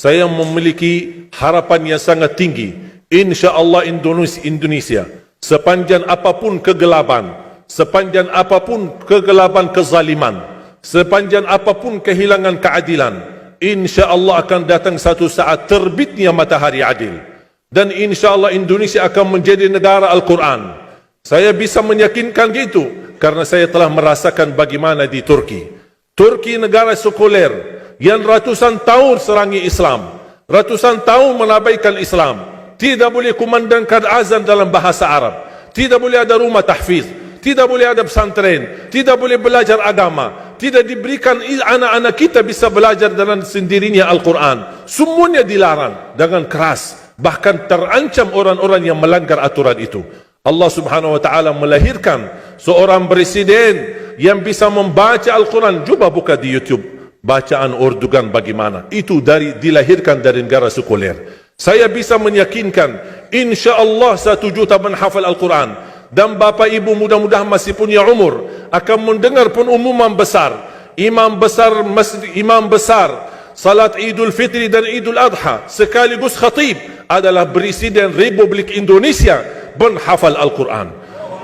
saya memiliki harapan yang sangat tinggi. InsyaAllah Indonesia, sepanjang apapun kegelapan, sepanjang apapun kegelapan kezaliman, sepanjang apapun kehilangan keadilan, InsyaAllah akan datang satu saat terbitnya matahari adil. Dan InsyaAllah Indonesia akan menjadi negara Al-Quran. Saya bisa meyakinkan gitu karena saya telah merasakan bagaimana di Turki. Turki negara sekuler yang ratusan tahun serangi Islam, ratusan tahun menabaikan Islam, tidak boleh kumandangkan azan dalam bahasa Arab, tidak boleh ada rumah tahfiz, tidak boleh ada pesantren, tidak boleh belajar agama, tidak diberikan anak-anak kita bisa belajar dengan sendirinya Al-Quran. Semuanya dilarang dengan keras, bahkan terancam orang-orang yang melanggar aturan itu. Allah subhanahu wa ta'ala melahirkan seorang presiden yang bisa membaca Al-Quran. Coba buka di YouTube bacaan Erdogan bagaimana. Itu dilahirkan dari negara sekuler. Saya bisa meyakinkan InsyaAllah 1 juta menghafal Al-Quran. Dan bapa ibu mudah-mudahan masih punya umur akan mendengar pengumuman besar. Imam besar salat Idul Fitri dan Idul Adha sekaligus khatib adalah Presiden Republik Indonesia menghafal Al-Quran.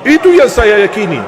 Itu yang saya yakini.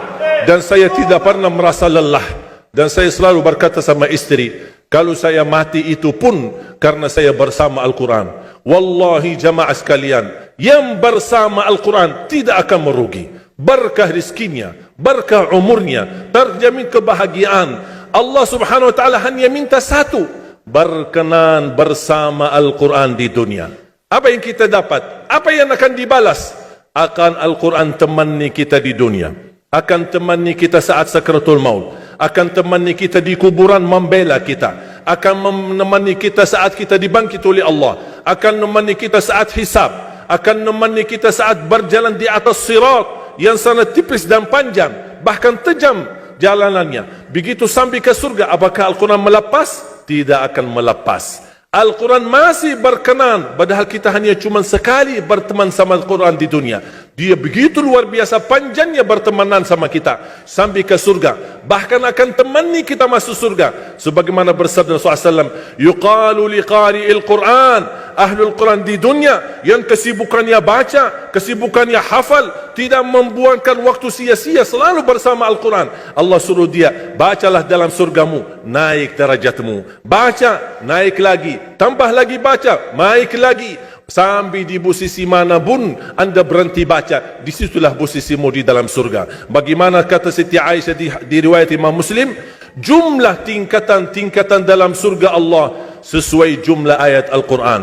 Dan saya tidak pernah merasa lelah. Dan saya selalu berkata sama istri, kalau saya mati itu pun karena saya bersama Al-Quran. Wallahi jamaah sekalian, yang bersama Al-Quran tidak akan merugi. Berkah rizkinya, berkah umurnya, terjamin kebahagiaan. Allah subhanahu wa ta'ala hanya minta satu, berkenan bersama Al-Quran di dunia. Apa yang kita dapat? Apa yang akan dibalas? Akan Al-Quran temani kita di dunia, akan temani kita saat sakratul maut, akan temani kita di kuburan membela kita, akan menemani kita saat kita dibangkit oleh Allah, akan menemani kita saat hisab, akan menemani kita saat berjalan di atas sirat yang sangat tipis dan panjang, bahkan tajam jalanannya. Begitu sampai ke surga, apakah Al-Quran melepas? Tidak akan melepas. Al-Quran masih berkenan, padahal kita hanya cuma sekali berteman sama Al-Quran di dunia. Dia begitu luar biasa panjangnya bertemanan sama kita sampai ke surga. Bahkan akan temani kita masuk surga. Sebagaimana bersabda Rasulullah SAW, yuqalu liqari'il Quran, ahlul Quran di dunia yang kesibukannya baca, kesibukannya hafal, tidak membuangkan waktu sia-sia, selalu bersama Al-Quran. Allah suruh dia, bacalah dalam surgamu, naik derajatmu. Baca, naik lagi, tambah lagi baca, naik lagi. Sampai di posisi mana pun anda berhenti baca, disitulah posisimu di dalam surga. Bagaimana kata Siti Aisyah di riwayat Imam Muslim, jumlah tingkatan-tingkatan dalam surga Allah sesuai jumlah ayat Al-Quran.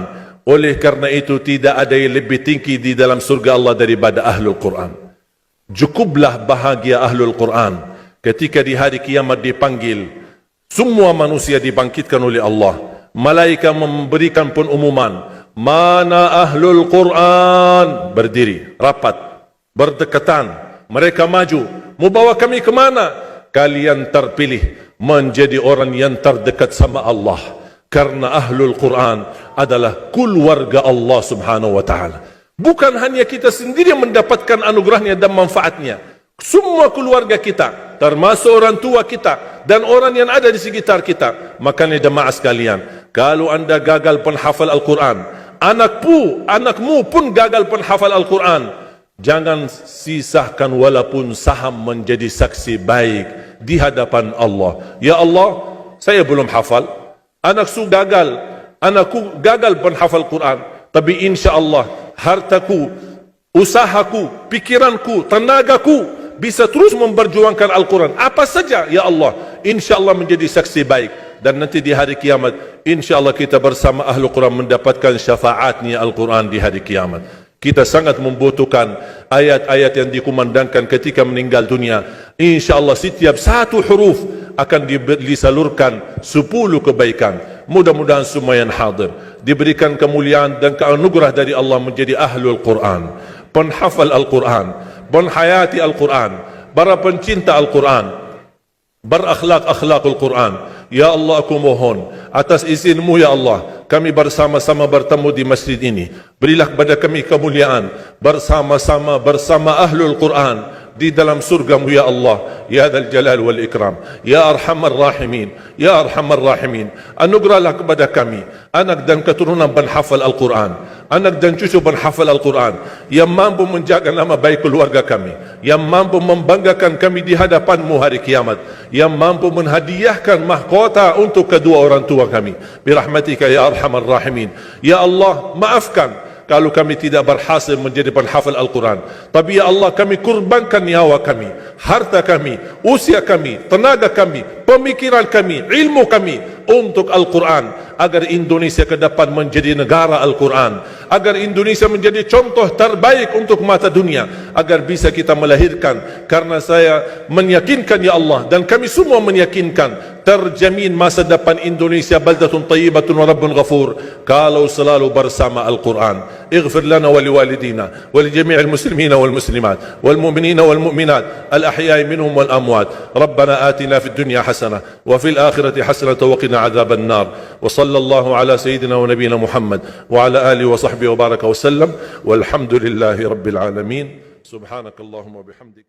Oleh karena itu tidak ada yang lebih tinggi di dalam surga Allah daripada Ahlul Quran. Cukuplah bahagia Ahlul Quran ketika di hari kiamat dipanggil, semua manusia dibangkitkan oleh Allah. Malaikat memberikan pengumuman, mana Ahlul Quran? Berdiri, rapat, berdekatan. Mereka maju. Mau bawa kami ke mana? Kalian terpilih menjadi orang yang terdekat sama Allah. Karena Ahlul Quran adalah keluarga Allah subhanahu wa ta'ala. Bukan hanya kita sendiri yang mendapatkan anugerahnya dan manfaatnya. Semua keluarga kita, termasuk orang tua kita dan orang yang ada di sekitar kita. Makanya jemaah sekalian, kalau anda gagal penghafal Al-Quran, anakmu pun gagal penghafal Al-Quran, jangan sisahkan walaupun saham menjadi saksi baik di hadapan Allah. Ya Allah, saya belum hafal, anakku gagal penghafal Quran, tapi insya-Allah hartaku, usahaku, pikiranku, tenagaku bisa terus memperjuangkan Al-Quran. Apa saja ya Allah, insya-Allah menjadi saksi baik. Dan nanti di hari kiamat, insya-Allah kita bersama Ahlul Quran mendapatkan syafaatnya Al-Quran di hari kiamat. Kita sangat membutuhkan ayat-ayat yang dikumandangkan ketika meninggal dunia. InsyaAllah setiap satu huruf akan disalurkan 10 kebaikan. Mudah-mudahan semua yang hadir diberikan kemuliaan dan keanugerah dari Allah menjadi Ahlul Quran, penghafal Al-Quran, penghayati Al-Quran, para pencinta Al-Quran, berakhlak-akhlakul Quran. Ya Allah, aku mohon atas izinmu ya Allah, kami bersama-sama bertemu di masjid ini. Berilah kepada kami kemuliaan bersama-sama bersama Ahlul Quran, di dalam surgamu ya Allah, ya Dzal Jalal wal Ikram, ya Arhamar Rahimin, ya Arhamar Rahimin. Anugerahlah kepada kami anak dan keturunan penghafal Al-Quran, anak dan cucu penghafal Al-Quran yang mampu menjaga nama baik keluarga kami, yang mampu membanggakan kami di hadapan-Mu hari kiamat, yang mampu menghadiahkan mahkota untuk kedua orang tua kami. Birahmatika ya Arhamar Rahimin. Ya Allah, maafkan kalau kami tidak berhasil menjadi penghafal Al-Quran. Tapi ya Allah, kami kurbankan nyawa kami, harta kami, usia kami, tenaga kami, pemikiran kami, ilmu kami untuk Al-Quran, agar Indonesia ke depan menjadi negara Al-Quran, agar Indonesia menjadi contoh terbaik untuk mata dunia, agar bisa kita melahirkan. Karena saya meyakinkan ya Allah, dan kami semua meyakinkan, terjamin masa depan Indonesia baldatun tayyibatun wa rabbun ghafur kalau selalu bersama Al-Quran. اغفر لنا ولوالدينا ولجميع المسلمين والمسلمات والمؤمنين والمؤمنات الأحياء منهم والأموات. ربنا آتنا في الدنيا حسنة وفي الآخرة حسنة وقنا عذاب النار. وصلى الله على سيدنا ونبينا محمد وعلى آله وصحبه وبارك وسلم والحمد لله رب العالمين. سبحانك اللهم وبحمدك.